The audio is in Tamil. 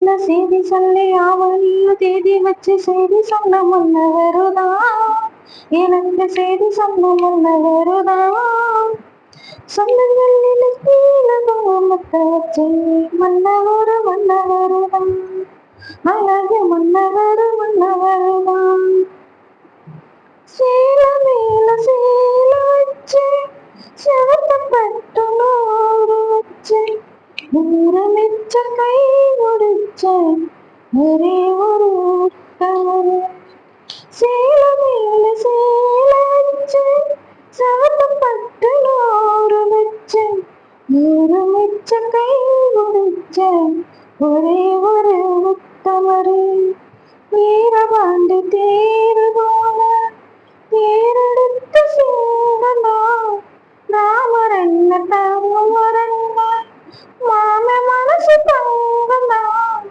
செய்தி சொல்லி ஆவணிய தேதி வச்சு செய்தி சொன்ன மன்னவருதான். எனக்கு செய்தி சொன்ன மன்னவருதான். சொந்தங்கள் நிலத்தீலமத்த வச்சு மன்னவருதான். அழகு மன்னவருதான். சேல மேல சேல வச்சு செவத்தப்பட்டு நூறு வச்சு தூரமிச்ச கை முடிச்ச ஒரே ஒரு உத்தமரு. சேல மேல சேல வச்சு செவத்தப்பட்டு நூறு வச்சு தூரமிச்ச கை முடிச்ச ஒரே ஒரு உத்தமரு. வீரபாண்டி தேரு போல தேரெடுத்து சீடனா ராமர் என்ன